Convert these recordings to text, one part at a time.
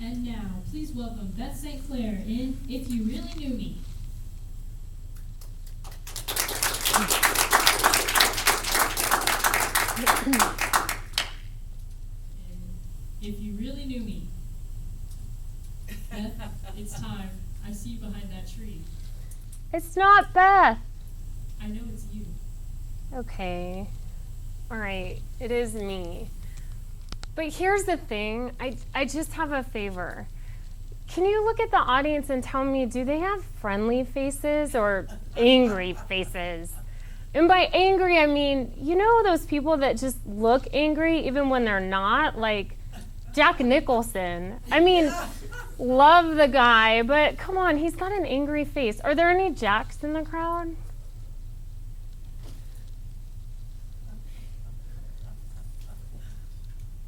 And now, please welcome Beth St. Clair in If You Really Knew Me. If you really knew me. Beth, it's time. I see you behind that tree. It's not Beth. I know it's you. Okay. All right. It is me. But here's the thing. I just have a favor. Can you look at the audience and tell me, do they have friendly faces or angry faces? And by angry, I mean, you know those people that just look angry even when they're not? Like Jack Nicholson. I mean, love the guy, but come on, he's got an angry face. Are there any Jacks in the crowd?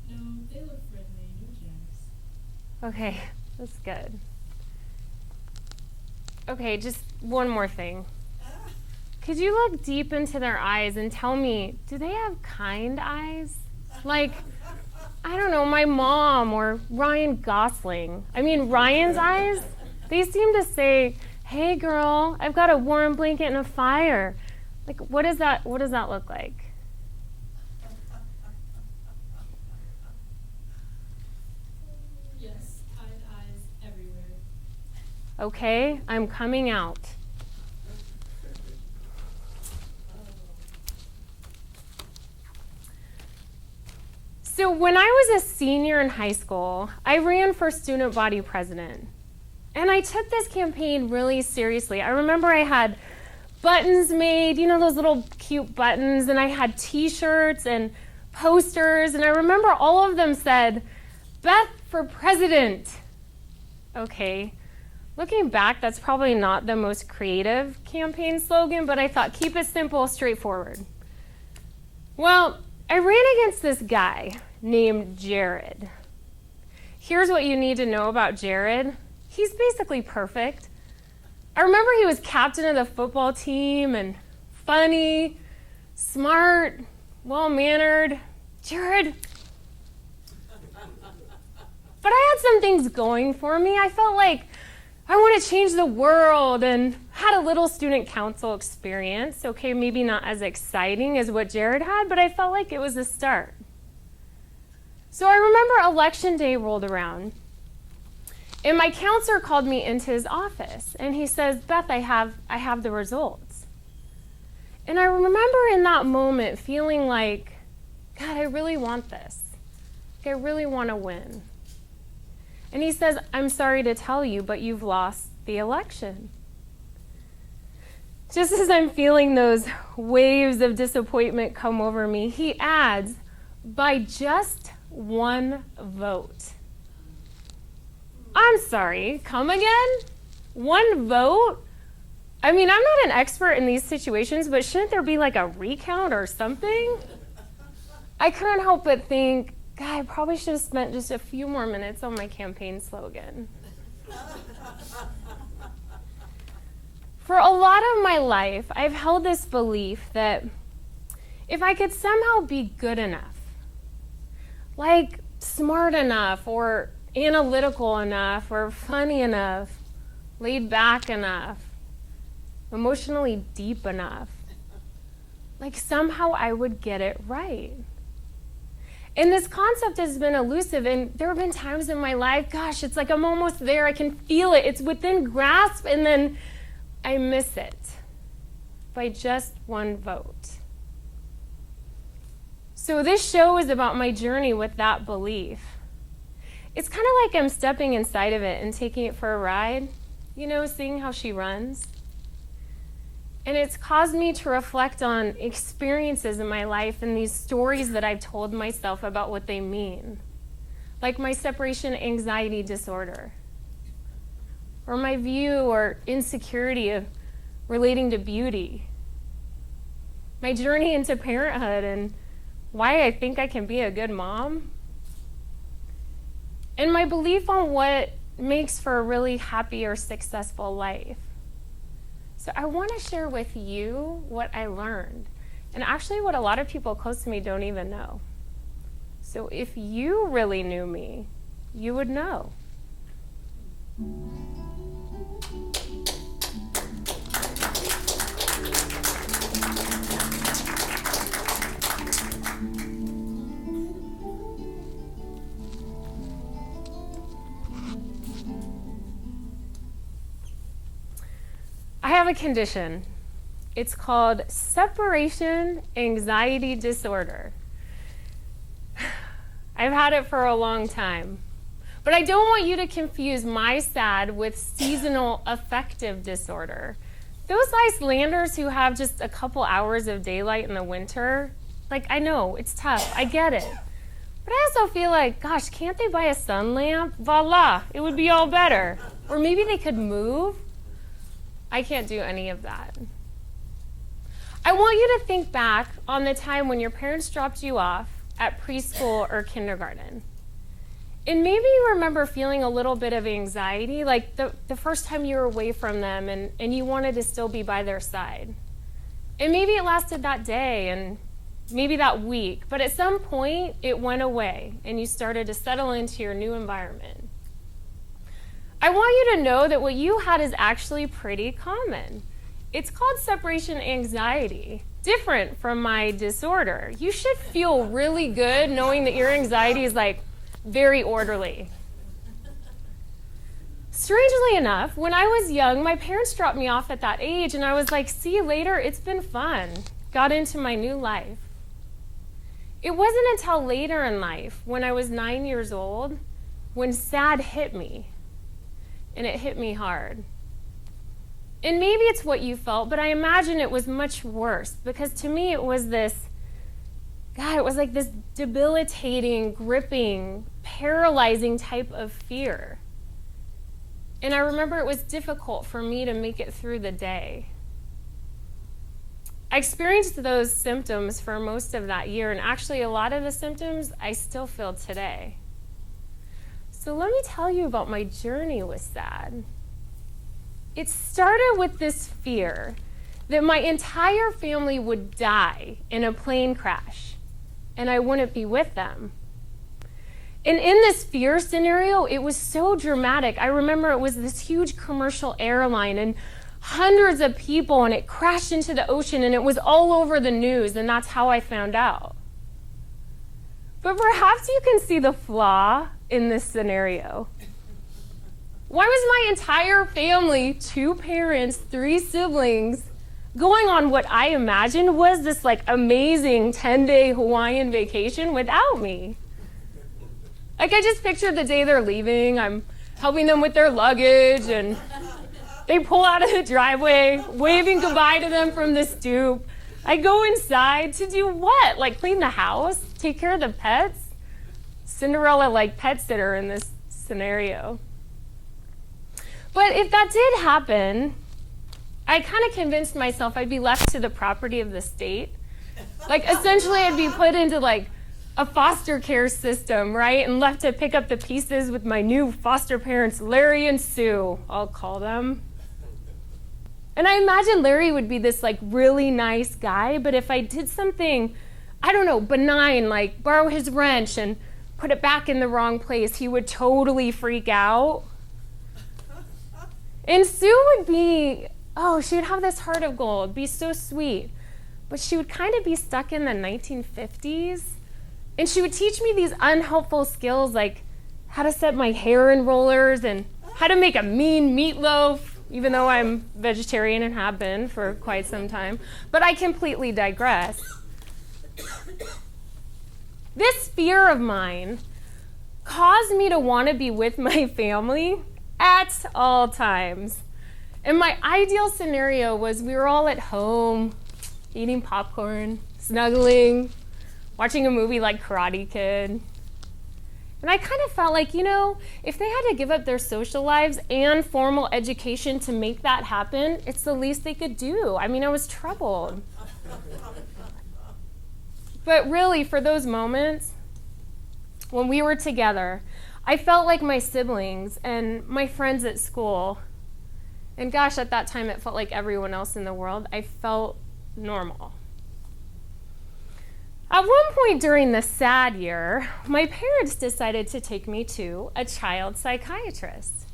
No, they look friendly. No Jacks. Okay, that's good. Okay, just one more thing. Could you look deep into their eyes and tell me, do they have kind eyes? Like, I don't know, my mom or Ryan Gosling. I mean, Ryan's eyes, they seem to say, hey girl, I've got a warm blanket and a fire. Like, what does that look like? Yes, kind eyes everywhere. Okay, I'm coming out. So when I was a senior in high school, I ran for student body president. And I took this campaign really seriously. I remember I had buttons made, you know, those little cute buttons, and I had t-shirts and posters, and I remember all of them said, Beth for president. Okay, looking back, that's probably not the most creative campaign slogan, but I thought keep it simple, straightforward. Well, I ran against this guy named Jared. Here's what you need to know about Jared. He's basically perfect. I remember he was captain of the football team and funny, smart, well-mannered. Jared. But I had some things going for me. I felt like I want to change the world and had a little student council experience. Okay, maybe not as exciting as what Jared had, but I felt like it was a start. So I remember election day rolled around, and my counselor called me into his office, and he says, Beth, I have the results. And I remember in that moment feeling like, God, I really want this. I really want to win. And he says, I'm sorry to tell you, but you've lost the election. Just as I'm feeling those waves of disappointment come over me, he adds, by just one vote. I'm sorry, come again? One vote? I mean, I'm not an expert in these situations, but shouldn't there be like a recount or something? I couldn't help but think, God, I probably should have spent just a few more minutes on my campaign slogan. For a lot of my life, I've held this belief that if I could somehow be good enough, like smart enough or analytical enough or funny enough, laid back enough, emotionally deep enough, like somehow I would get it right. And this concept has been elusive, and there have been times in my life, gosh, it's like I'm almost there, I can feel it, it's within grasp, and then I miss it by just one vote. So this show is about my journey with that belief. It's kind of like I'm stepping inside of it and taking it for a ride, you know, seeing how she runs. And it's caused me to reflect on experiences in my life and these stories that I've told myself about what they mean, like my separation anxiety disorder, or my view or insecurity of relating to beauty, my journey into parenthood and why I think I can be a good mom, and my belief on what makes for a really happy or successful life. So I want to share with you what I learned, and actually what a lot of people close to me don't even know. So if you really knew me, you would know. I have a condition. It's called separation anxiety disorder. I've had it for a long time. But I don't want you to confuse my SAD with seasonal affective disorder. Those Icelanders who have just a couple hours of daylight in the winter, like, I know, it's tough, I get it. But I also feel like, gosh, can't they buy a sun lamp? Voila, it would be all better. Or maybe they could move. I can't do any of that. I want you to think back on the time when your parents dropped you off at preschool or kindergarten. And maybe you remember feeling a little bit of anxiety, like the first time you were away from them and you wanted to still be by their side. And maybe it lasted that day and maybe that week, but at some point it went away and you started to settle into your new environment. I want you to know that what you had is actually pretty common. It's called separation anxiety, different from my disorder. You should feel really good knowing that your anxiety is like very orderly. Strangely enough, when I was young, my parents dropped me off at that age and I was like, see you later, it's been fun. Got into my new life. It wasn't until later in life, when I was 9 years old, when SAD hit me. And it hit me hard. And maybe it's what you felt, but I imagine it was much worse because to me it was this, God, it was like this debilitating, gripping, paralyzing type of fear. And I remember it was difficult for me to make it through the day. I experienced those symptoms for most of that year, and actually a lot of the symptoms I still feel today. So let me tell you about my journey with SAD. It started with this fear that my entire family would die in a plane crash, and I wouldn't be with them. And in this fear scenario, it was so dramatic. I remember it was this huge commercial airline and hundreds of people, and it crashed into the ocean, and it was all over the news, and that's how I found out. But perhaps you can see the flaw in this scenario. Why was my entire family, 2 parents, 3 siblings, going on what I imagined was this like amazing 10-day Hawaiian vacation without me? Like I just pictured the day they're leaving, I'm helping them with their luggage, and they pull out of the driveway, waving goodbye to them from the stoop. I go inside to do what? Like clean the house? Take care of the pets? Cinderella like pet sitter in this scenario. But if that did happen, I kind of convinced myself I'd be left to the property of the state. Like essentially I'd be put into like a foster care system, right? And left to pick up the pieces with my new foster parents, Larry and Sue, I'll call them. And I imagine Larry would be this like really nice guy, but if I did something, I don't know, benign, like borrow his wrench and put it back in the wrong place, he would totally freak out. And Sue would be, she would have this heart of gold, be so sweet, but she would kind of be stuck in the 1950s. And she would teach me these unhelpful skills like how to set my hair in rollers and how to make a mean meatloaf, even though I'm vegetarian and have been for quite some time. But I completely digress. This fear of mine caused me to want to be with my family at all times. And my ideal scenario was we were all at home, eating popcorn, snuggling, watching a movie like Karate Kid. And I kind of felt like, if they had to give up their social lives and formal education to make that happen, it's the least they could do. I mean, I was troubled. But really, for those moments, when we were together, I felt like my siblings and my friends at school, and gosh, at that time it felt like everyone else in the world, I felt normal. At one point during the SAD year, my parents decided to take me to a child psychiatrist.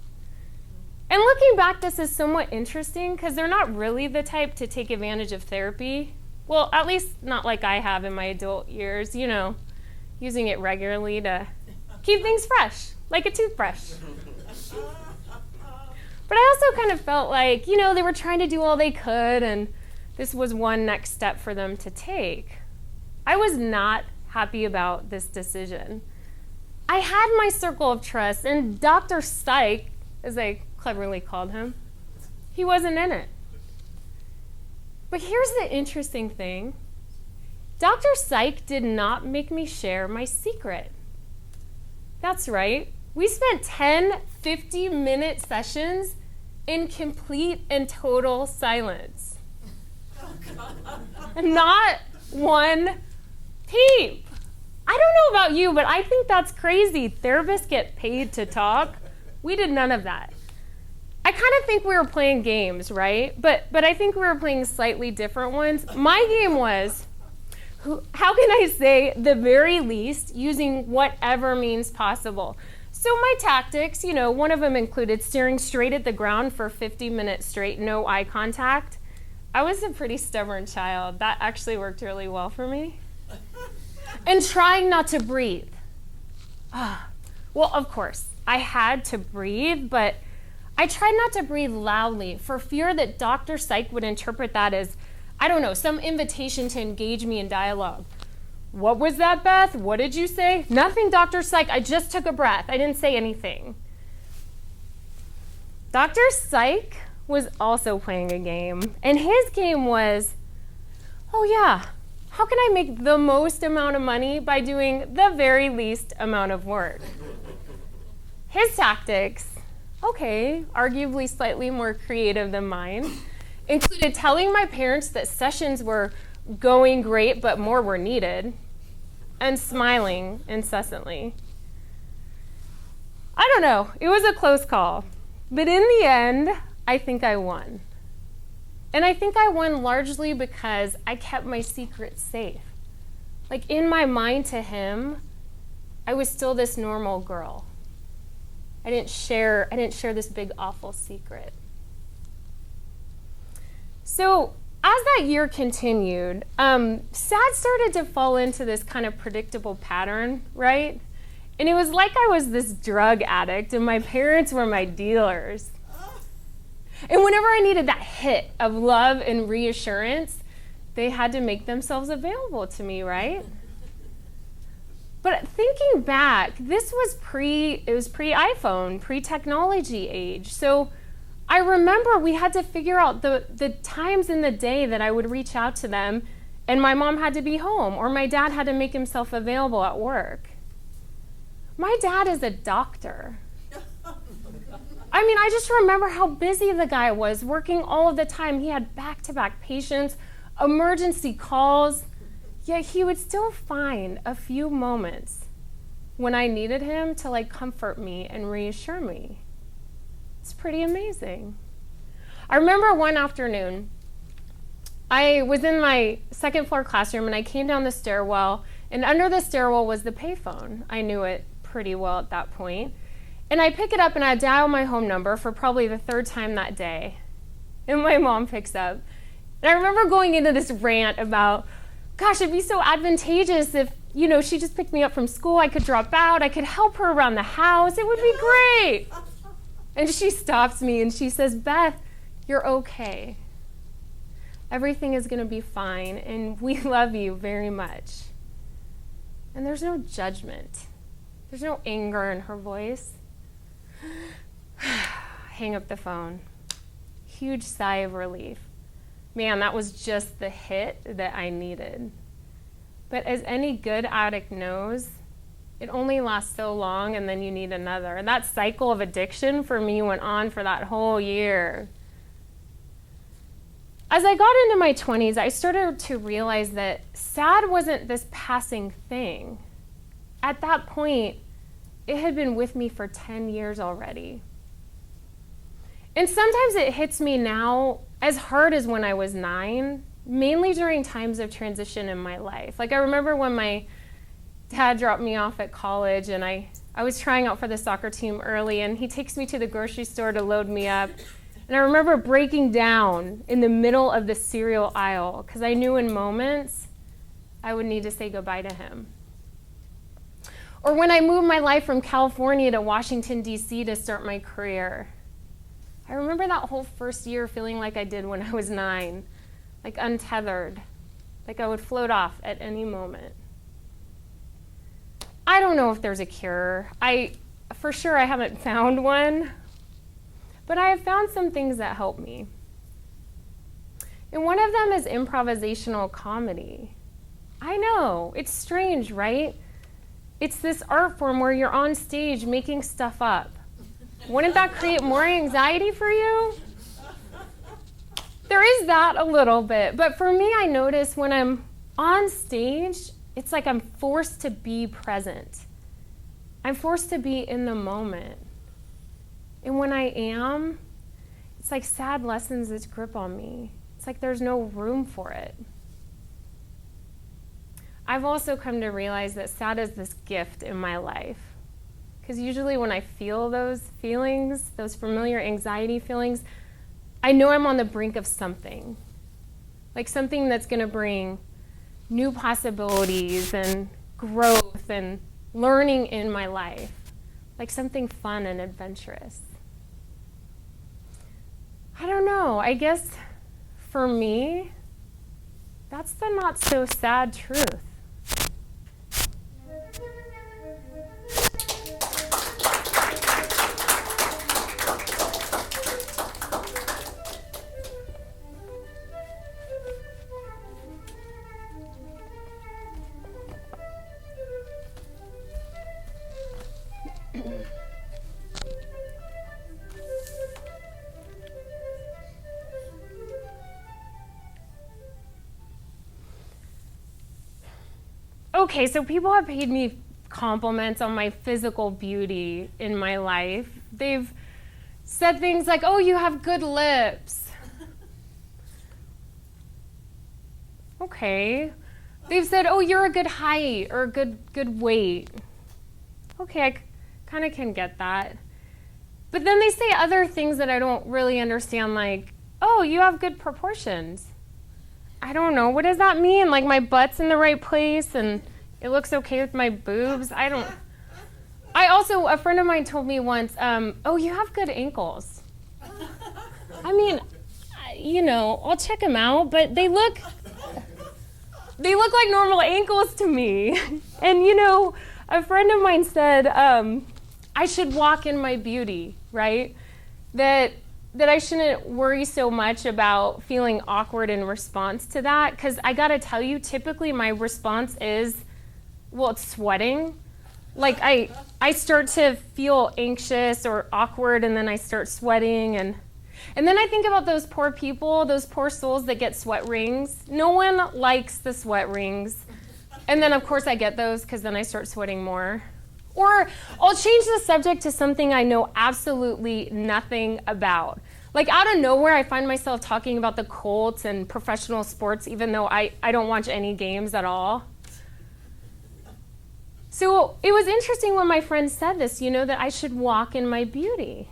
And looking back, this is somewhat interesting because they're not really the type to take advantage of therapy. Well, at least not like I have in my adult years, using it regularly to keep things fresh, like a toothbrush. But I also kind of felt like, they were trying to do all they could, and this was one next step for them to take. I was not happy about this decision. I had my circle of trust, and Dr. Psych, as I cleverly called him, he wasn't in it. But here's the interesting thing. Dr. Psych did not make me share my secret. That's right. We spent 10, 50-minute sessions in complete and total silence. Not one peep. I don't know about you, but I think that's crazy. Therapists get paid to talk. We did none of that. I kind of think we were playing games, right? But I think we were playing slightly different ones. My game was, how can I say the very least using whatever means possible? So my tactics, one of them included staring straight at the ground for 50 minutes straight, no eye contact. I was a pretty stubborn child. That actually worked really well for me. And trying not to breathe. Well, of course, I had to breathe, but I tried not to breathe loudly for fear that Dr. Psych would interpret that as, some invitation to engage me in dialogue. What was that, Beth? What did you say? Nothing, Dr. Psych. I just took a breath. I didn't say anything. Dr. Psych was also playing a game, and his game was, how can I make the most amount of money by doing the very least amount of work? His tactics, arguably slightly more creative than mine, included telling my parents that sessions were going great but more were needed, and smiling incessantly. I don't know, it was a close call, but in the end, I think I won. And I think I won largely because I kept my secret safe. Like in my mind to him, I was still this normal girl. I didn't share this big awful secret. So as that year continued, SAD started to fall into this kind of predictable pattern, right? And it was like I was this drug addict and my parents were my dealers. And whenever I needed that hit of love and reassurance, they had to make themselves available to me, right? But thinking back, this was pre-iPhone, pre-technology age. So I remember we had to figure out the times in the day that I would reach out to them, and my mom had to be home, or my dad had to make himself available at work. My dad is a doctor. I just remember how busy the guy was, working all of the time. He had back-to-back patients, emergency calls, yet he would still find a few moments when I needed him to comfort me and reassure me. It's pretty amazing. I remember one afternoon, I was in my second floor classroom and I came down the stairwell, and under the stairwell was the payphone. I knew it pretty well at that point. And I pick it up and I dial my home number for probably the third time that day. And my mom picks up. And I remember going into this rant about, gosh, it'd be so advantageous if, she just picked me up from school. I could drop out. I could help her around the house. It would be great. And she stops me and she says, Beth, you're okay. Everything is going to be fine. And we love you very much. And there's no judgment. There's no anger in her voice. Hang up the phone. Huge sigh of relief. Man, that was just the hit that I needed. But as any good addict knows, it only lasts so long and then you need another. And that cycle of addiction for me went on for that whole year. As I got into my 20s, I started to realize that SAD wasn't this passing thing. At that point, it had been with me for 10 years already. And sometimes it hits me now as hard as when I was 9, mainly during times of transition in my life. I remember when my dad dropped me off at college and I I was trying out for the soccer team early, and he takes me to the grocery store to load me up. And I remember breaking down in the middle of the cereal aisle because I knew in moments I would need to say goodbye to him. Or when I moved my life from California to Washington, D.C. to start my career, I remember that whole first year feeling like I did when I was 9, like untethered, like I would float off at any moment. I don't know if there's a cure. For sure, I haven't found one, but I have found some things that help me. And one of them is improvisational comedy. I know, it's strange, right? It's this art form where you're on stage making stuff up. Wouldn't that create more anxiety for you? There is that a little bit, but for me, I notice when I'm on stage, it's like I'm forced to be present. I'm forced to be in the moment. And when I am, it's like sad lessens its grip on me. It's like there's no room for it. I've also come to realize that sad is this gift in my life. Because usually when I feel those feelings, those familiar anxiety feelings, I know I'm on the brink of something. Like something that's going to bring new possibilities and growth and learning in my life. Like something fun and adventurous. I don't know. I guess for me, that's the not so sad truth. Okay, so people have paid me compliments on my physical beauty in my life. They've said things like, "Oh, you have good lips." Okay. They've said, "Oh, you're a good height or a good weight." Okay, I kind of can get that. But then they say other things that I don't really understand, like, "Oh, you have good proportions." I don't know. What does that mean? Like my butt's in the right place and it looks okay with my boobs? A friend of mine told me once, "Oh, you have good ankles." I mean, I'll check them out, but they look like normal ankles to me. And a friend of mine said, I should walk in my beauty, right? That I shouldn't worry so much about feeling awkward in response to that, because I gotta tell you, typically my response is, well, it's sweating. Like I start to feel anxious or awkward, and then I start sweating, and then I think about those poor people, those poor souls that get sweat rings. No one likes the sweat rings. And then of course I get those because then I start sweating more. Or I'll change the subject to something I know absolutely nothing about. Like out of nowhere, I find myself talking about the Colts and professional sports, even though I don't watch any games at all. So it was interesting when my friend said this, that I should walk in my beauty.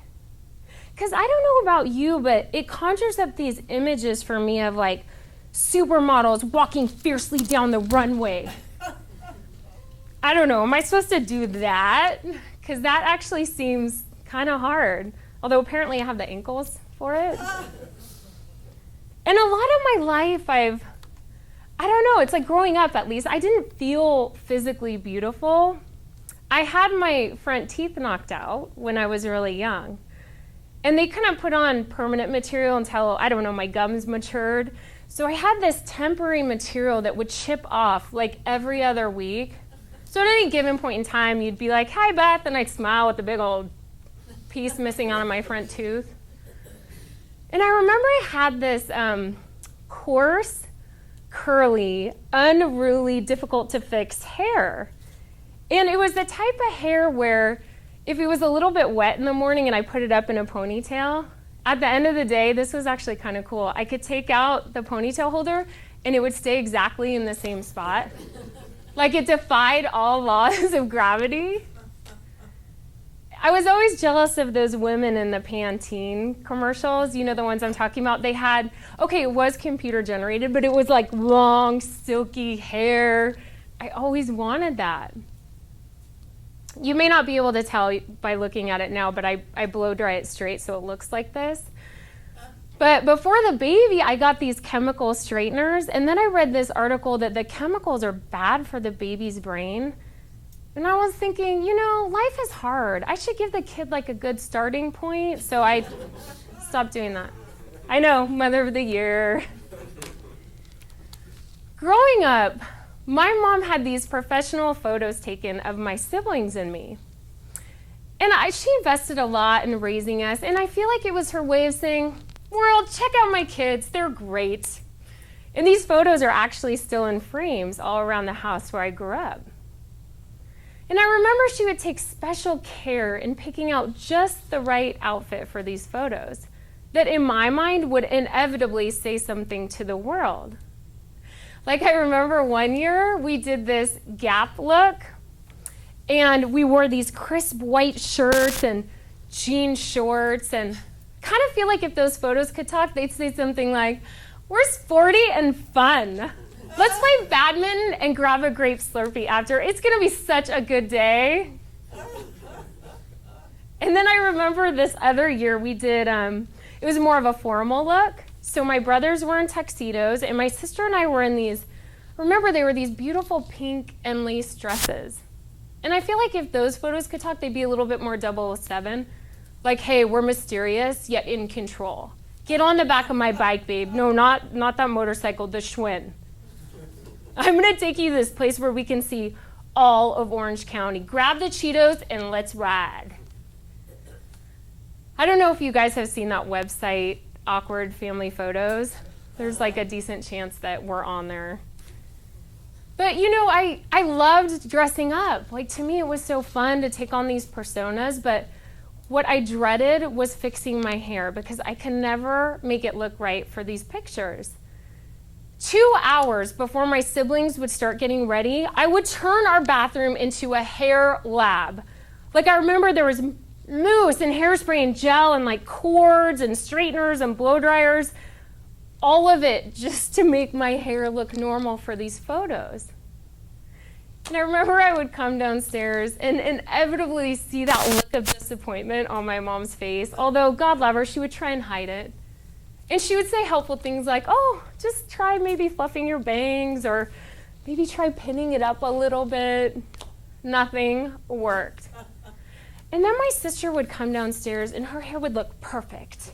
Because I don't know about you, but it conjures up these images for me of like supermodels walking fiercely down the runway. I don't know, am I supposed to do that? Because that actually seems kind of hard. Although apparently I have the ankles for it. And a lot of my life I don't know, it's like growing up at least, I didn't feel physically beautiful. I had my front teeth knocked out when I was really young. And they couldn't put on permanent material until, I don't know, my gums matured. So I had this temporary material that would chip off like every other week. So at any given point in time, you'd be like, "Hi, Beth," and I'd smile with a big old piece missing out of my front tooth. And I remember I had this coarse, curly, unruly, difficult to fix hair. And it was the type of hair where if it was a little bit wet in the morning and I put it up in a ponytail, at the end of the day, this was actually kind of cool. I could take out the ponytail holder and it would stay exactly in the same spot. Like it defied all laws of gravity. I was always jealous of those women in the Pantene commercials. You know, the ones I'm talking about? They had, okay, it was computer generated, but it was like long, silky hair. I always wanted that. You may not be able to tell by looking at it now, but I blow dry it straight so it looks like this. But before the baby, I got these chemical straighteners, and then I read this article that the chemicals are bad for the baby's brain. And I was thinking, you know, life is hard. I should give the kid like a good starting point, so I stopped doing that. I know, Mother of the Year. Growing up, my mom had these professional photos taken of my siblings and me. And she invested a lot in raising us, and I feel like it was her way of saying, world, check out my kids, they're great. And these photos are actually still in frames all around the house where I grew up. And I remember she would take special care in picking out just the right outfit for these photos that in my mind would inevitably say something to the world. Like I remember one year we did this Gap look and we wore these crisp white shirts and jean shorts, and kind of feel like if those photos could talk, they'd say something like, we're sporty and fun. Let's play badminton and grab a grape Slurpee after. It's going to be such a good day. And then I remember this other year we did, it was more of a formal look. So my brothers were in tuxedos, and my sister and I were in these, remember they were these beautiful pink and lace dresses. And I feel like if those photos could talk, they'd be a little bit more 007. Like, hey, we're mysterious, yet in control. Get on the back of my bike, babe. No, not that motorcycle, the Schwinn. I'm going to take you to this place where we can see all of Orange County. Grab the Cheetos and let's ride. I don't know if you guys have seen that website, Awkward Family Photos. There's like a decent chance that we're on there. But you know, I loved dressing up. Like to me, it was so fun to take on these personas, but what I dreaded was fixing my hair because I could never make it look right for these pictures. 2 hours before my siblings would start getting ready, I would turn our bathroom into a hair lab. Like I remember there was mousse and hairspray and gel and like cords and straighteners and blow dryers, all of it just to make my hair look normal for these photos. And I remember I would come downstairs and inevitably see that look of disappointment on my mom's face, although God love her, she would try and hide it. And she would say helpful things like, oh, just try maybe fluffing your bangs or maybe try pinning it up a little bit. Nothing worked. And then my sister would come downstairs and her hair would look perfect.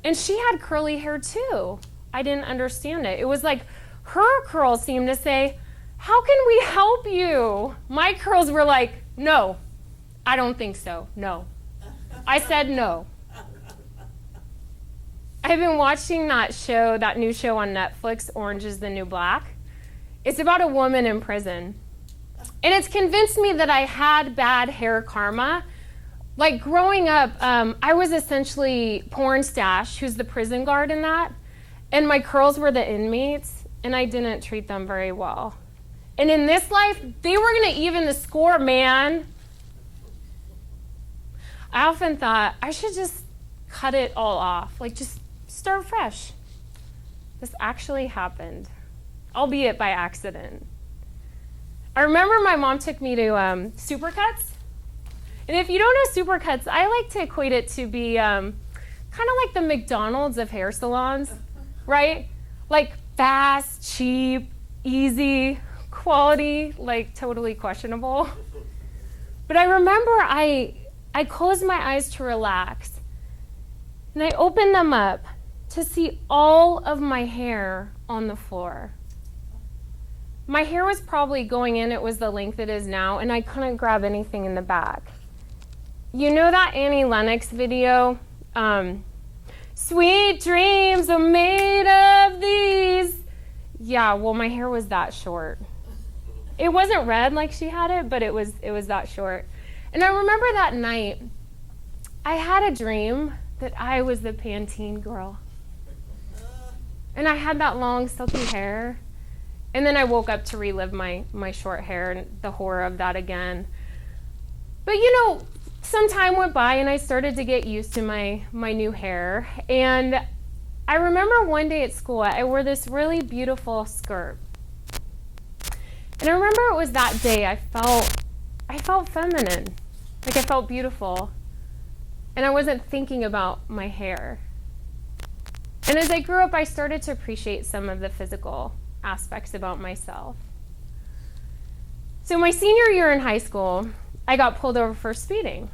And she had curly hair too. I didn't understand it. It was like her curls seemed to say, how can we help you? My curls were like, no, I don't think so, no. I said no. I've been watching that new show on Netflix, Orange is the New Black. It's about a woman in prison. And it's convinced me that I had bad hair karma. Like growing up, I was essentially Porn Stash, who's the prison guard in that. And my curls were the inmates, and I didn't treat them very well. And in this life, they were going to even the score, man. I often thought I should just cut it all off, like just start fresh. This actually happened, albeit by accident. I remember my mom took me to Supercuts. And if you don't know Supercuts, I like to equate it to be kind of like the McDonald's of hair salons, right? Like fast, cheap, easy, quality, like totally questionable. But I remember I closed my eyes to relax, and I opened them up to see all of my hair on the floor. My hair was probably going in, it was the length it is now, and I couldn't grab anything in the back. You know that Annie Lennox video? Sweet dreams are made of these. Yeah, well, my hair was that short. It wasn't red like she had it, but it was that short. And I remember that night, I had a dream that I was the Pantene girl. And I had that long, silky hair. And then I woke up to relive my short hair and the horror of that again. But you know, some time went by and I started to get used to my new hair. And I remember one day at school, I wore this really beautiful skirt. And I remember it was that day I felt feminine, like I felt beautiful. And I wasn't thinking about my hair. And as I grew up, I started to appreciate some of the physical aspects about myself. So my senior year in high school, I got pulled over for speeding.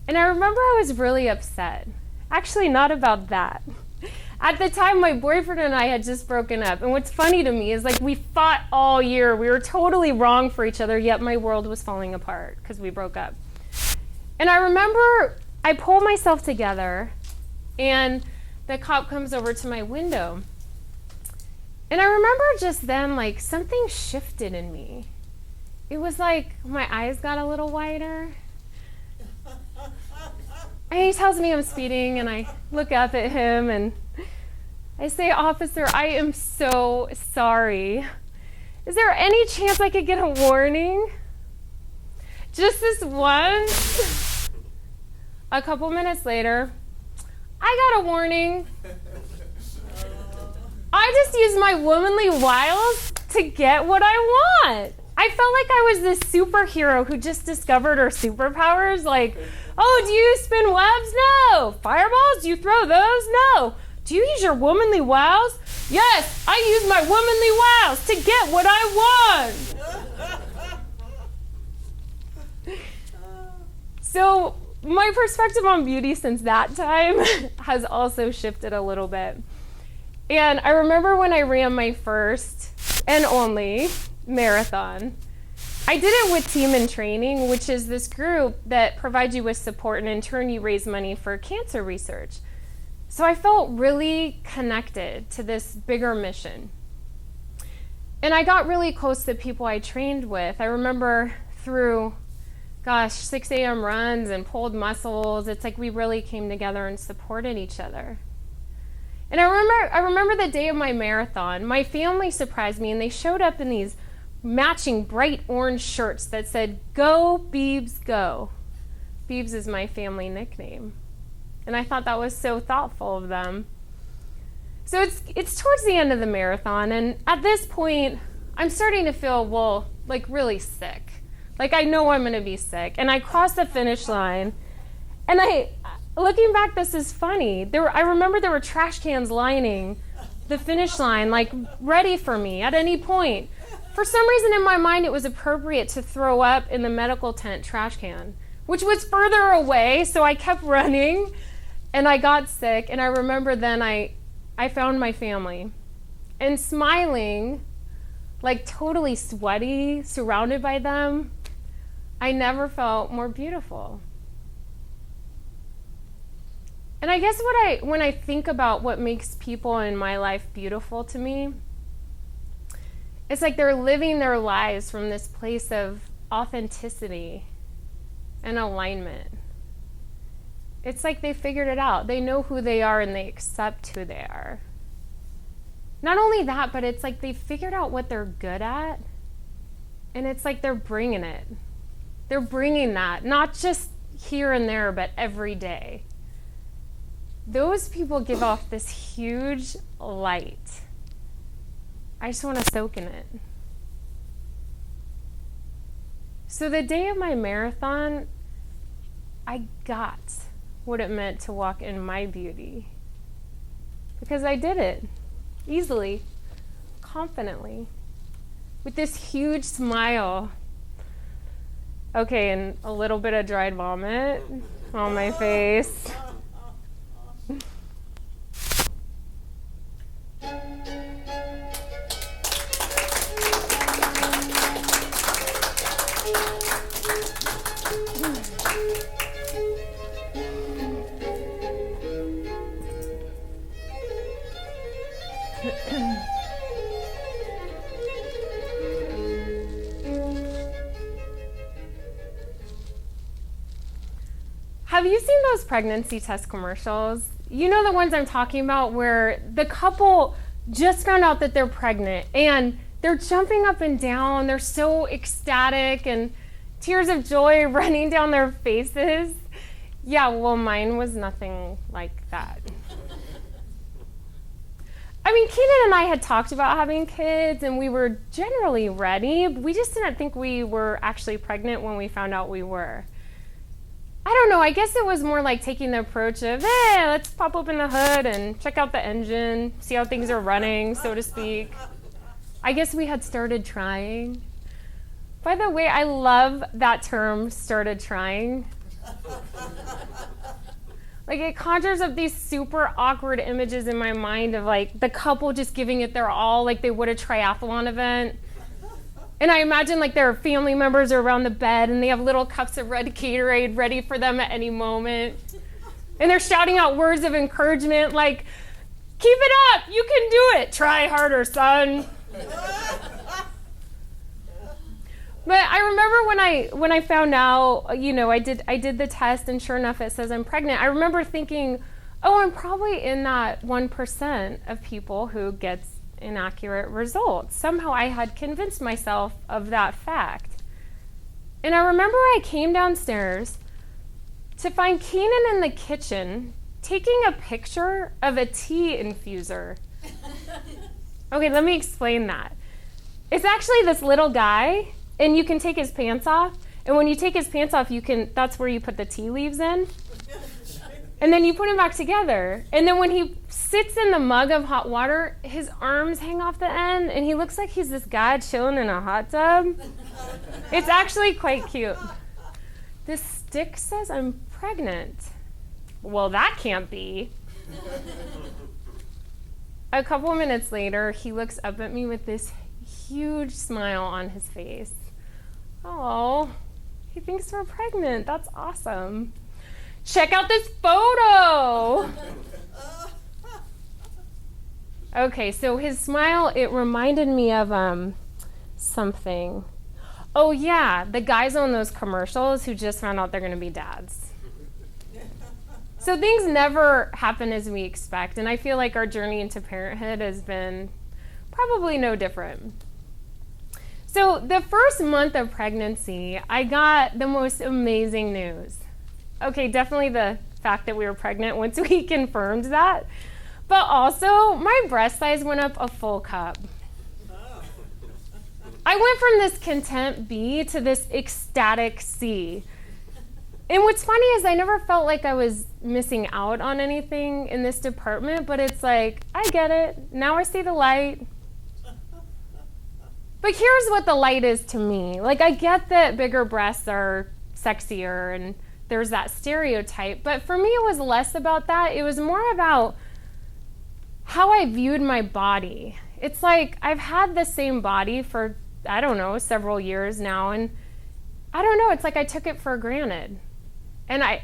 And I remember I was really upset. Actually, not about that. At the time, my boyfriend and I had just broken up. And what's funny to me is like we fought all year. We were totally wrong for each other, yet my world was falling apart because we broke up. And I remember I pull myself together and the cop comes over to my window. And I remember just then, like, something shifted in me. It was like my eyes got a little wider. And he tells me I'm speeding, and I look up at him and I say, "Officer, I am so sorry. Is there any chance I could get a warning? Just this once?" A couple minutes later, I got a warning. I just used my womanly wiles to get what I want. I felt like I was this superhero who just discovered her superpowers. Like, oh, do you spin webs? No. Fireballs? Do you throw those? No. Do you use your womanly wiles? Yes, I use my womanly wiles to get what I want. So my perspective on beauty since that time has also shifted a little bit. And I remember when I ran my first and only marathon. I did it with Team in Training, which is this group that provides you with support and in turn you raise money for cancer research. So I felt really connected to this bigger mission. And I got really close to the people I trained with. I remember through 6 a.m. runs and pulled muscles. It's like we really came together and supported each other. And I remember the day of my marathon, my family surprised me and they showed up in these matching bright orange shirts that said, "Go Beebs, go." Beebs is my family nickname. And I thought that was so thoughtful of them. So it's towards the end of the marathon, and at this point, I'm starting to feel, really sick. Like I know I'm going to be sick. And I crossed the finish line, and looking back, this is funny. I remember there were trash cans lining the finish line, like ready for me at any point. For some reason in my mind, it was appropriate to throw up in the medical tent trash can, which was further away, so I kept running, and I got sick, and I remember then I found my family. And smiling, like totally sweaty, surrounded by them, I never felt more beautiful. And I guess when I think about what makes people in my life beautiful to me, it's like they're living their lives from this place of authenticity and alignment. It's like they figured it out. They know who they are and they accept who they are. Not only that, but it's like they figured out what they're good at, and it's like they're bringing it. They're bringing that, not just here and there, but every day. Those people give off this huge light. I just want to soak in it. So the day of my marathon, I got what it meant to walk in my beauty. Because I did it easily, confidently, with this huge smile. Okay, and a little bit of dried vomit on my face. Have you seen those pregnancy test commercials? You know the ones I'm talking about where the couple just found out that they're pregnant and they're jumping up and down. They're so ecstatic and tears of joy running down their faces. Yeah, well, mine was nothing like that. I mean, Keenan and I had talked about having kids, and we were generally ready. We just didn't think we were actually pregnant when we found out we were. I don't know, I guess it was more like taking the approach of, hey, let's pop open the hood and check out the engine, see how things are running, so to speak. I guess we had started trying. By the way, I love that term, started trying. Like, it conjures up these super awkward images in my mind of, like, the couple just giving it their all, like they would a triathlon event. And I imagine, like, their family members are around the bed, and they have little cups of red Gatorade ready for them at any moment. And they're shouting out words of encouragement, like, keep it up, you can do it, try harder, son. But I remember when I found out, you know, I did the test, and sure enough it says I'm pregnant. I remember thinking, oh, I'm probably in that 1% of people who gets inaccurate results. Somehow I had convinced myself of that fact. And I remember I came downstairs to find Keenan in the kitchen taking a picture of a tea infuser. Okay, let me explain that. It's actually this little guy, and you can take his pants off, and when you take his pants off, that's where you put the tea leaves in. And then you put him back together. And then when he sits in the mug of hot water, his arms hang off the end, and he looks like he's this guy chilling in a hot tub. It's actually quite cute. This stick says I'm pregnant. Well, that can't be. A couple of minutes later, he looks up at me with this huge smile on his face. Oh, he thinks we're pregnant. That's awesome. Check out this photo. Okay, so his smile, it reminded me of something. Oh yeah, the guys on those commercials who just found out they're going to be dads. So things never happen as we expect, and I feel like our journey into parenthood has been probably no different. So the first month of pregnancy, I got the most amazing news. Okay, definitely the fact that we were pregnant once we confirmed that, but also my breast size went up a full cup. I went from this content B to this ecstatic C. And what's funny is I never felt like I was missing out on anything in this department, but it's like, I get it. Now I see the light. But here's what the light is to me. Like, I get that bigger breasts are sexier and there's that stereotype, but for me it was less about that. It was more about how I viewed my body. It's like I've had the same body for, I don't know, several years now, and I don't know, it's like I took it for granted. And I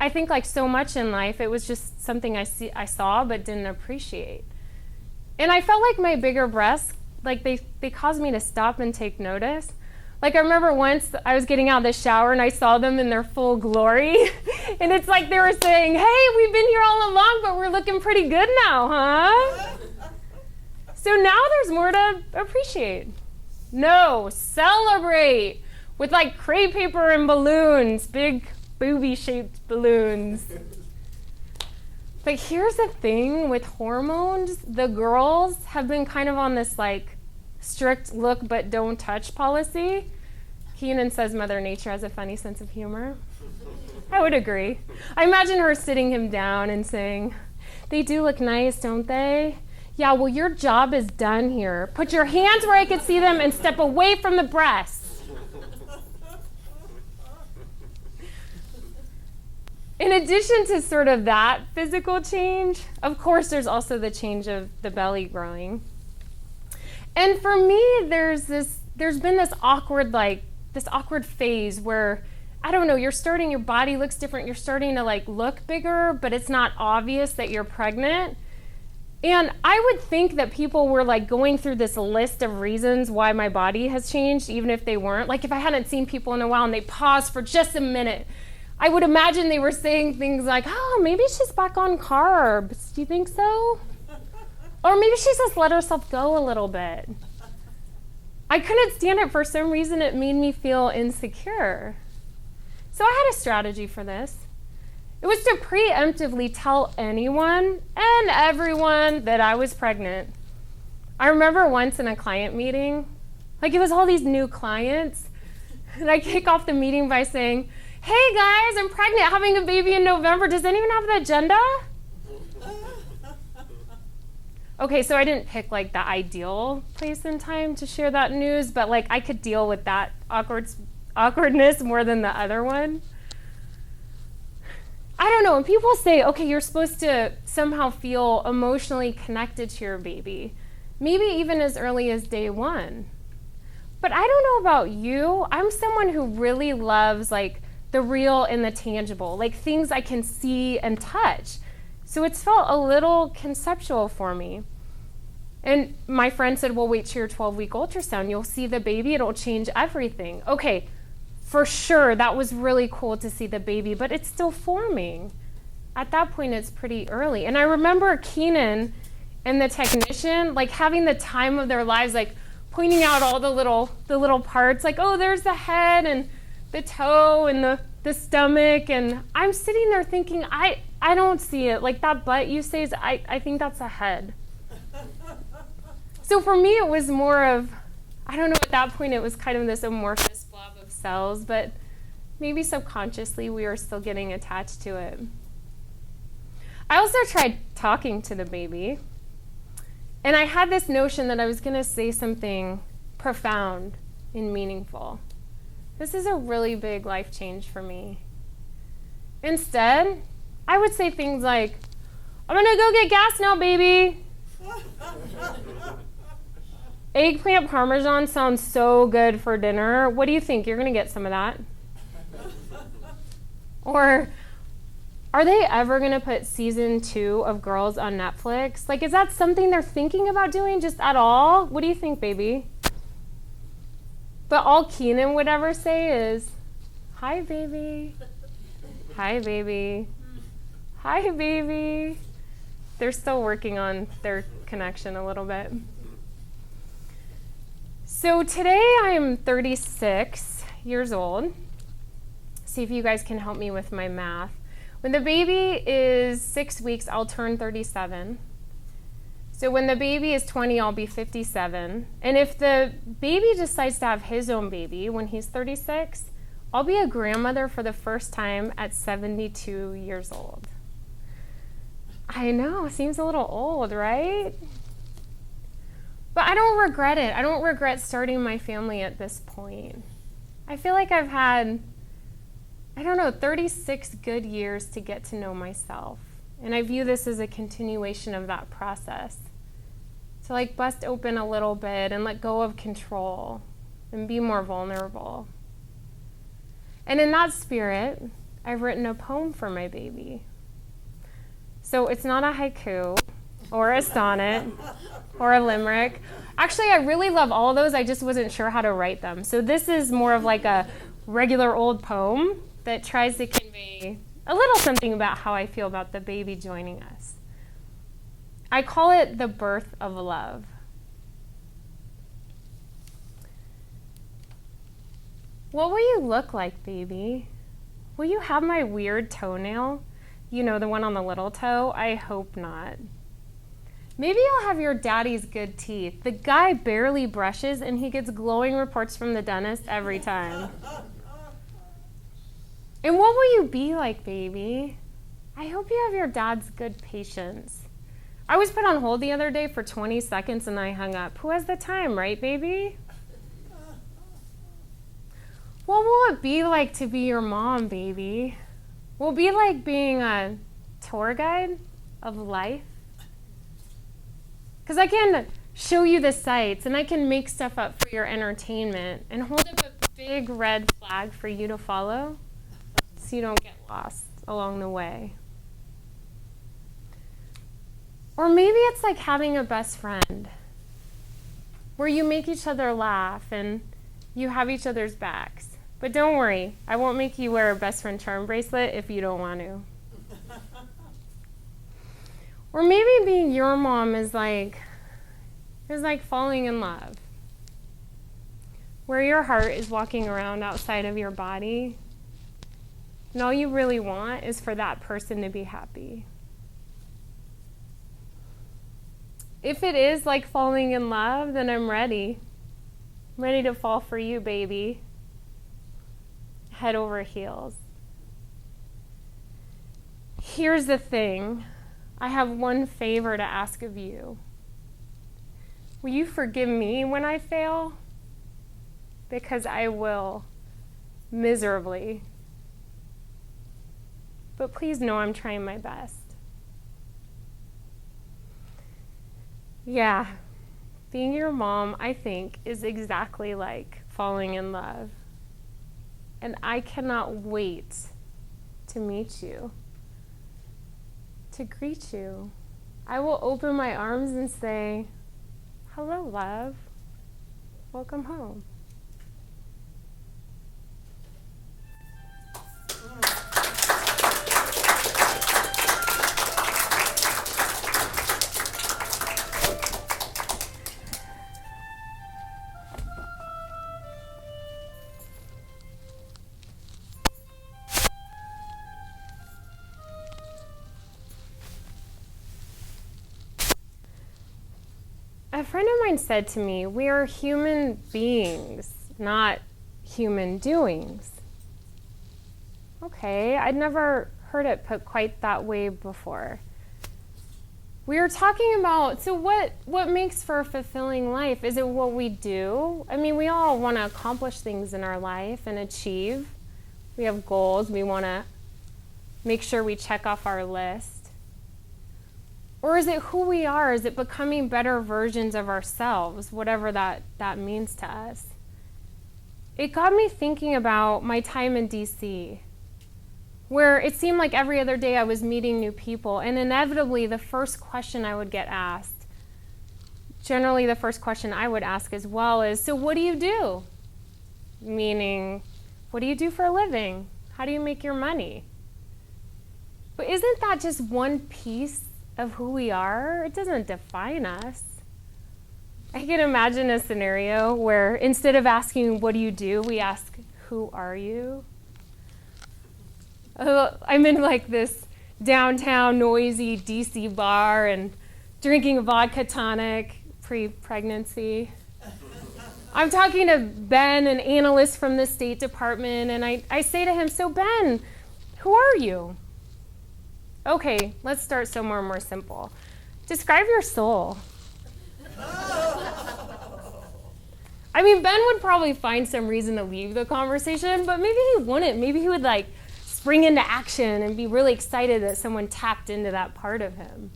think like so much in life, it was just something I saw but didn't appreciate. And I felt like my bigger breasts, like they caused me to stop and take notice. Like I remember once I was getting out of the shower and I saw them in their full glory. And it's like they were saying, hey, we've been here all along, but we're looking pretty good now, huh? So now there's more to appreciate. No, celebrate with like crepe paper and balloons, big booby-shaped balloons. But here's the thing with hormones, the girls have been kind of on this like strict look but don't touch policy. Keenan says Mother Nature has a funny sense of humor. I would agree. I imagine her sitting him down and saying, they do look nice, don't they? Yeah, well, your job is done here. Put your hands where I could see them and step away from the breasts. In addition to sort of that physical change, of course, there's also the change of the belly growing. And for me, there's been this awkward phase where, I don't know, your body looks different, you're starting to like look bigger, but it's not obvious that you're pregnant. And I would think that people were like going through this list of reasons why my body has changed, even if they weren't. Like if I hadn't seen people in a while and they paused for just a minute, I would imagine they were saying things like, oh, maybe she's back on carbs. Do you think so? Or maybe she's just let herself go a little bit. I couldn't stand it. For some reason, it made me feel insecure. So I had a strategy for this. It was to preemptively tell anyone and everyone that I was pregnant. I remember once in a client meeting, like it was all these new clients, and I kick off the meeting by saying, "Hey guys, I'm pregnant, having a baby in November. Does anyone have the agenda?" Okay, so I didn't pick like the ideal place and time to share that news, but like I could deal with that awkwardness more than the other one. I don't know, when people say, okay, you're supposed to somehow feel emotionally connected to your baby, maybe even as early as day one. But I don't know about you. I'm someone who really loves like the real and the tangible, like things I can see and touch. So it's felt a little conceptual for me. And my friend said, well, wait till your 12-week ultrasound. You'll see the baby. It'll change everything. Okay, for sure, that was really cool to see the baby, but it's still forming. At that point, it's pretty early. And I remember Keenan and the technician, like having the time of their lives, like pointing out all the little parts, like, oh, there's the head and the toe and the stomach. And I'm sitting there thinking, I don't see it. Like that butt you say, I think that's a head. So for me, it was more of, I don't know, at that point, it was kind of this amorphous blob of cells, but maybe subconsciously we were still getting attached to it. I also tried talking to the baby, and I had this notion that I was going to say something profound and meaningful. This is a really big life change for me. Instead, I would say things like, I'm going to go get gas now, baby. Eggplant parmesan sounds so good for dinner. What do you think? You're going to get some of that? Or, are they ever going to put season 2 of Girls on Netflix? Like, is that something they're thinking about doing just at all? What do you think, baby? But all Keenan would ever say is, hi, baby. Hi, baby. Hi, baby. They're still working on their connection a little bit. So today I'm 36 years old. See if you guys can help me with my math. When the baby is 6 weeks, I'll turn 37. So when the baby is 20, I'll be 57. And if the baby decides to have his own baby when he's 36, I'll be a grandmother for the first time at 72 years old. I know, it seems a little old, right? But I don't regret it. I don't regret starting my family at this point. I feel like I've had, 36 good years to get to know myself. And I view this as a continuation of that process. To like bust open a little bit and let go of control and be more vulnerable. And in that spirit, I've written a poem for my baby. So it's not a haiku or a sonnet or a limerick. Actually, I really love all of those. I just wasn't sure how to write them. So this is more of like a regular old poem that tries to convey a little something about how I feel about the baby joining us. I call it the birth of love. What will you look like, baby? Will you have my weird toenail? You know, the one on the little toe? I hope not. Maybe you'll have your daddy's good teeth. The guy barely brushes and he gets glowing reports from the dentist every time. And what will you be like, baby? I hope you have your dad's good patience. I was put on hold the other day for 20 seconds and I hung up. Who has the time, right, baby? What will it be like to be your mom, baby? Will it be like being a tour guide of life? Because I can show you the sights and I can make stuff up for your entertainment and hold up a big red flag for you to follow so you don't get lost along the way. Or maybe it's like having a best friend where you make each other laugh and you have each other's backs. But don't worry, I won't make you wear a best friend charm bracelet if you don't want to. Or maybe being your mom is like falling in love. where your heart is walking around outside of your body, and all you really want is for that person to be happy. If it is like falling in love, then I'm ready. I'm ready to fall for you, baby. Head over heels. Here's the thing. I have one favor to ask of you. Will you forgive me when I fail? Because I will, miserably. But please know I'm trying my best. Yeah, being your mom, I think, is exactly like falling in love. And I cannot wait to meet you, to greet you. I will open my arms and say, hello, love. Welcome home. A friend of mine said to me, we are human beings, not human doings. Okay, I'd never heard it put quite that way before. We were talking about, so what makes for a fulfilling life? Is it what we do? I mean, we all want to accomplish things in our life and achieve. We have goals. We want to make sure we check off our list. Or is it who we are? Is it becoming better versions of ourselves, whatever that means to us? It got me thinking about my time in DC, where it seemed like every other day I was meeting new people, and inevitably the first question I would get asked, generally the first question I would ask as well is, so what do you do? Meaning, what do you do for a living? How do you make your money? But isn't that just one piece of who we are? It doesn't define us. I can imagine a scenario where instead of asking, what do you do, we ask, who are you? I'm in like this downtown noisy DC bar and drinking a vodka tonic pre-pregnancy. I'm talking to Ben, an analyst from the State Department, and I say to him, so Ben, who are you? Okay, let's start somewhere more simple. Describe your soul. I mean, Ben would probably find some reason to leave the conversation, but maybe he wouldn't. Maybe he would like spring into action and be really excited that someone tapped into that part of him.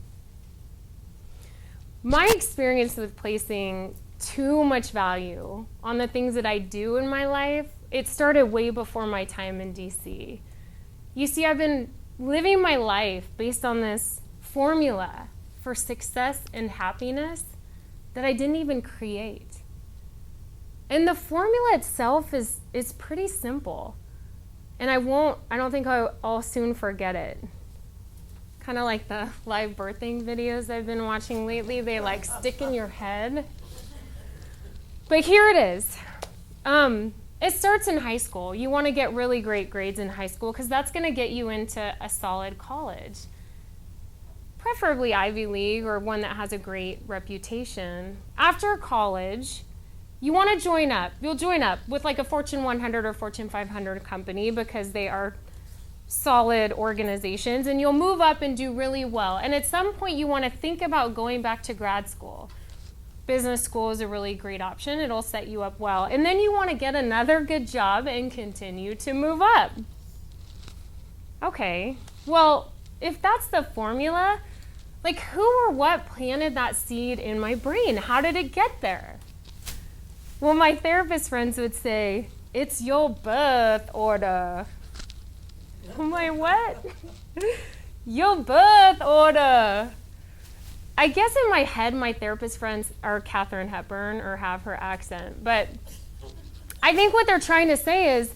My experience with placing too much value on the things that I do in my life, it started way before my time in DC. You see, I've been living my life based on this formula for success and happiness that I didn't even create. And the formula itself is pretty simple. And I don't think I'll soon forget it. Kind of like the live birthing videos I've been watching lately, they like stick in your head. But here it is. It starts in high school. You want to get really great grades in high school because that's going to get you into a solid college. Preferably Ivy League or one that has a great reputation. After college, you want to join up. You'll join up with like a Fortune 100 or Fortune 500 company because they are solid organizations, and you'll move up and do really well. And at some point, you want to think about going back to grad school. Business school is a really great option. It'll set you up well. And then you want to get another good job and continue to move up. Okay, well, if that's the formula, like who or what planted that seed in my brain? How did it get there? Well, my therapist friends would say, it's your birth order. I'm like, what? Your birth order. I guess in my head, my therapist friends are Katharine Hepburn or have her accent. But I think what they're trying to say is,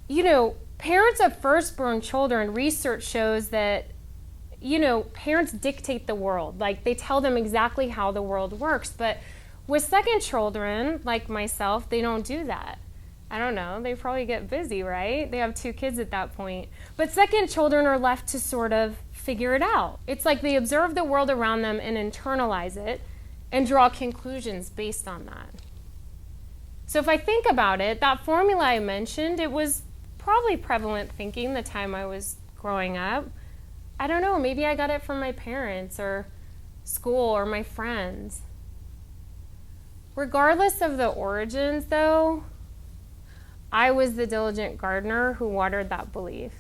you know, parents of firstborn children, research shows that, you know, parents dictate the world. Like, they tell them exactly how the world works. But With second children, like myself, they don't do that. I don't know, they probably get busy, right? They have 2 kids at that point. But second children are left to sort of figure it out. It's like they observe the world around them and internalize it and draw conclusions based on that. So if I think about it, that formula I mentioned, it was probably prevalent thinking the time I was growing up. I don't know, maybe I got it from my parents or school or my friends. Regardless of the origins, though, I was the diligent gardener who watered that belief.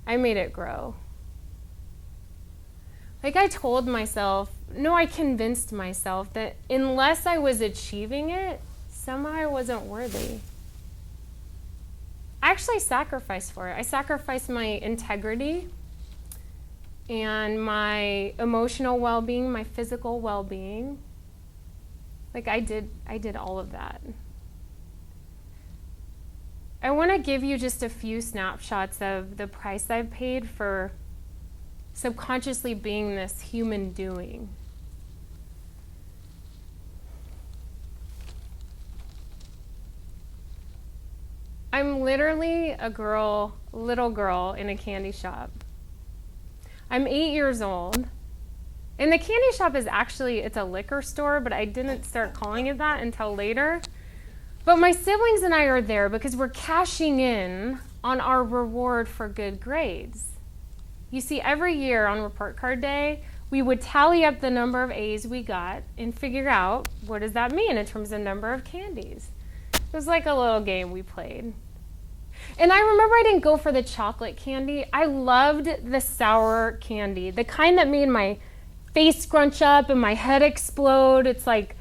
I made it grow. Like I told myself, no, I convinced myself that unless I was achieving it, somehow I wasn't worthy. I actually sacrificed for it. I sacrificed my integrity and my emotional well-being, my physical well-being. Like I did all of that. I want to give you just a few snapshots of the price I've paid for subconsciously being this human doing. I'm literally a little girl in a candy shop. I'm 8 years old. And the candy shop is actually, it's a liquor store, but I didn't start calling it that until later. But my siblings and I are there because we're cashing in on our reward for good grades. You see, every year on report card day, we would tally up the number of A's we got and figure out what does that mean in terms of number of candies. It was like a little game we played. And I remember I didn't go for the chocolate candy. I loved the sour candy, the kind that made my face scrunch up and my head explode. It's like,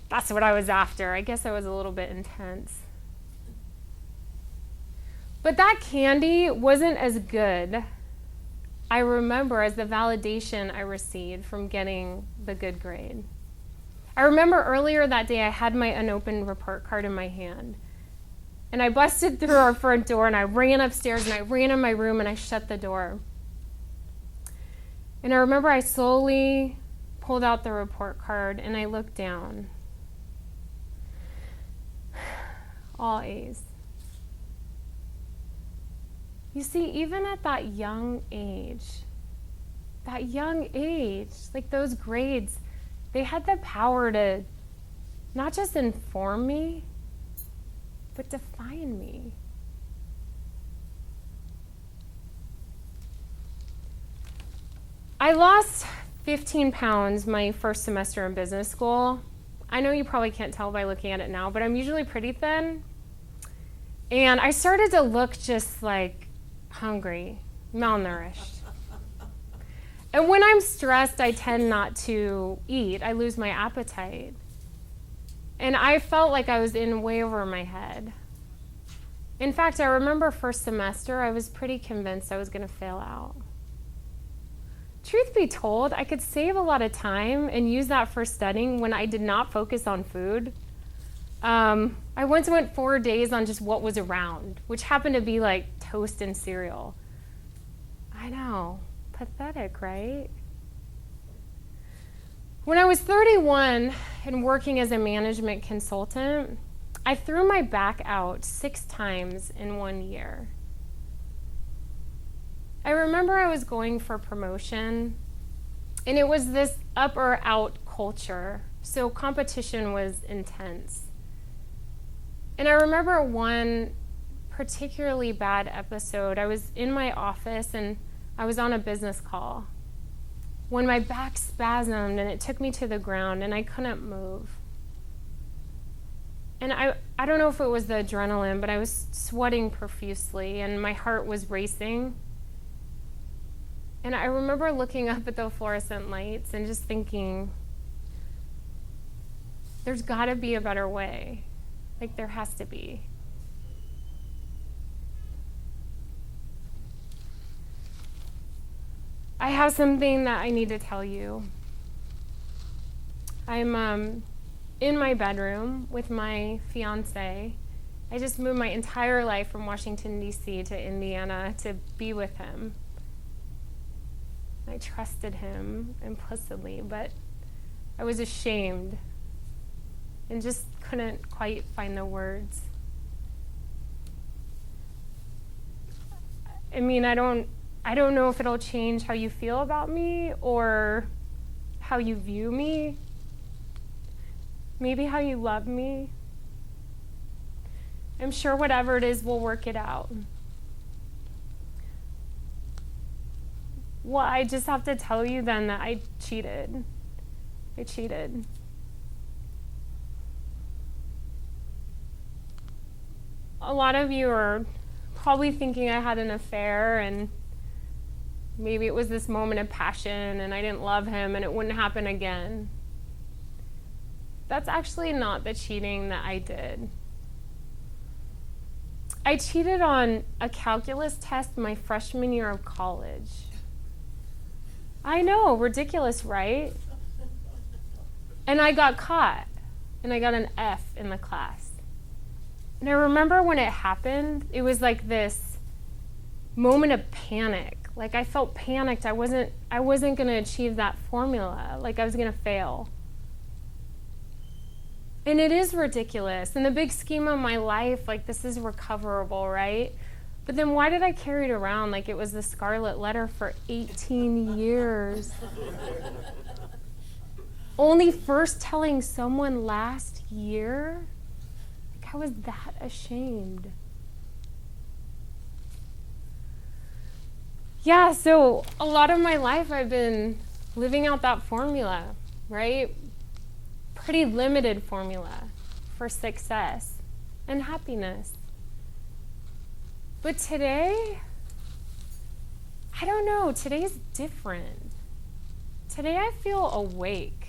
that's what I was after. I guess I was a little bit intense. But that candy wasn't as good, I remember, as the validation I received from getting the good grade. I remember earlier that day I had my unopened report card in my hand. And I busted through our front door and I ran upstairs and I ran in my room and I shut the door. And I remember I slowly pulled out the report card and I looked down. All A's. You see, even at that young age, like those grades, they had the power to not just inform me, but define me. I lost 15 pounds my first semester in business school. I know you probably can't tell by looking at it now, but I'm usually pretty thin. And I started to look just like hungry, malnourished. And when I'm stressed, I tend not to eat. I lose my appetite. And I felt like I was in way over my head. In fact, I remember first semester, I was pretty convinced I was going to fail out. Truth be told, I could save a lot of time and use that for studying when I did not focus on food. I once went 4 days on just what was around, which happened to be like toast and cereal. I know, pathetic, right? When I was 31 and working as a management consultant, I threw my back out 6 times in 1 year. I remember I was going for promotion, and it was this up or out culture, so competition was intense. And I remember one particularly bad episode. I was in my office, and I was on a business call when my back spasmed, and it took me to the ground, and I couldn't move. And I don't know if it was the adrenaline, but I was sweating profusely, and my heart was racing. And I remember looking up at the fluorescent lights and just thinking, there's got to be a better way. Like, there has to be. I have something that I need to tell you. I'm in my bedroom with my fiance. I just moved my entire life from Washington, D.C. to Indiana to be with him. I trusted him implicitly, but I was ashamed and just couldn't quite find the words. I mean, I don't know if it'll change how you feel about me or how you view me. Maybe how you love me. I'm sure whatever it is, we'll work it out. Well, I just have to tell you then that I cheated. I cheated. A lot of you are probably thinking I had an affair and maybe it was this moment of passion and I didn't love him and it wouldn't happen again. That's actually not the cheating that I did. I cheated on a calculus test my freshman year of college. I know, ridiculous, right? And I got caught, and I got an F in the class. And I remember when it happened, it was like this moment of panic. Like I felt panicked. I wasn't going to achieve that formula. Like I was going to fail. And it is ridiculous. In the big scheme of my life, like this is recoverable, right? But then why did I carry it around like it was the scarlet letter for 18 years? Only first telling someone last year? Like I was that ashamed. Yeah, so a lot of my life I've been living out that formula, right? Pretty limited formula for success and happiness. But today, I don't know, today's different. Today I feel awake.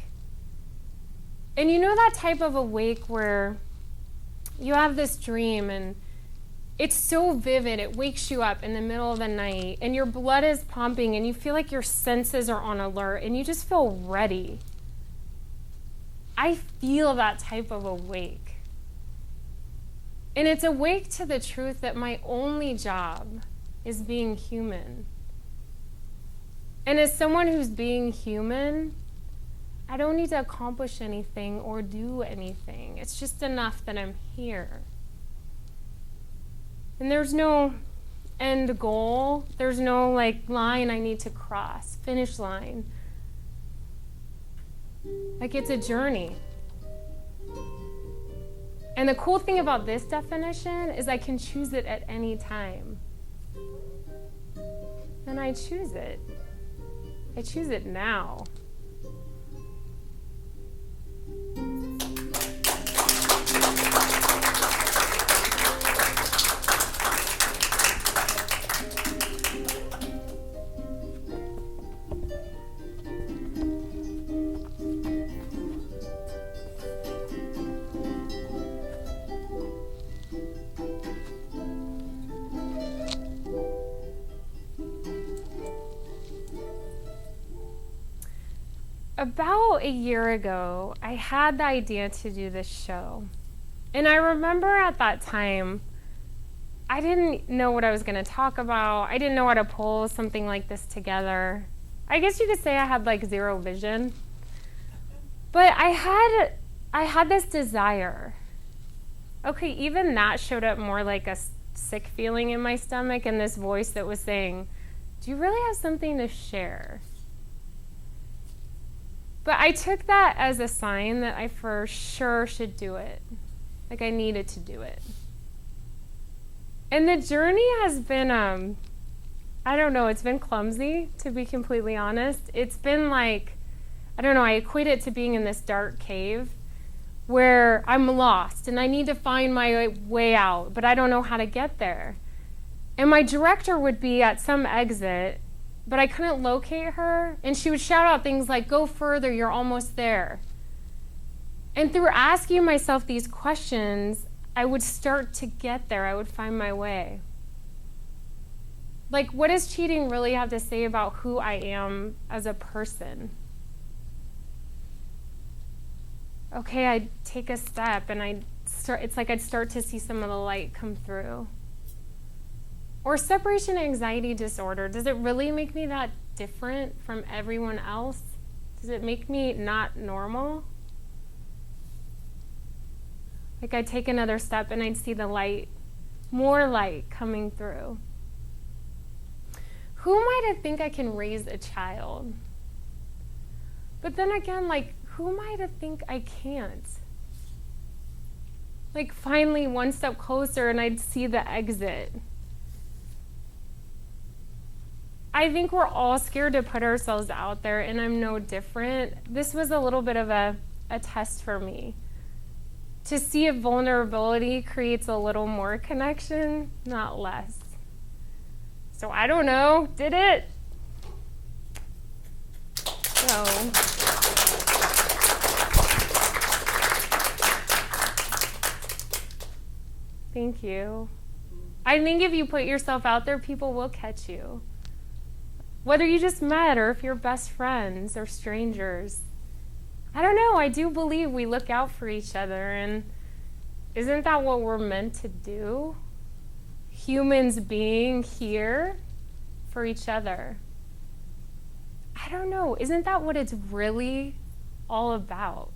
And you know that type of awake where you have this dream and it's so vivid, it wakes you up in the middle of the night and your blood is pumping and you feel like your senses are on alert and you just feel ready. I feel that type of awake. And it's awake to the truth that my only job is being human. And as someone who's being human, I don't need to accomplish anything or do anything. It's just enough that I'm here. And there's no end goal. There's no like line I need to cross, finish line. Like it's a journey. And the cool thing about this definition is I can choose it at any time. And I choose it. I choose it now. About a year ago, I had the idea to do this show. And I remember at that time, I didn't know what I was going to talk about. I didn't know how to pull something like this together. I guess you could say I had like zero vision. But I had this desire. Okay, even that showed up more like a sick feeling in my stomach and this voice that was saying, do you really have something to share? But I took that as a sign that I for sure should do it. Like I needed to do it. And the journey has been, I don't know, it's been clumsy, to be completely honest. It's been like, I don't know, I equate it to being in this dark cave where I'm lost and I need to find my way out, but I don't know how to get there. And my director would be at some exit, but I couldn't locate her, and she would shout out things like, go further, you're almost there. And through asking myself these questions, I would start to get there. I would find my way. Like, what does cheating really have to say about who I am as a person? Okay, I'd take a step, and it's like I'd start to see some of the light come through. Or separation anxiety disorder, does it really make me that different from everyone else? Does it make me not normal? Like I'd take another step and I'd see the light, more light coming through. Who am I to think I can raise a child? But then again, like, who am I to think I can't? Like, finally, one step closer and I'd see the exit. I think we're all scared to put ourselves out there, and I'm no different. This was a little bit of a test for me. To see if vulnerability creates a little more connection, not less. So I don't know, did it? So, thank you. I think if you put yourself out there, people will catch you. Whether you just met or if you're best friends or strangers. I don't know, I do believe we look out for each other, and isn't that what we're meant to do? Humans being here for each other. I don't know, isn't that what it's really all about?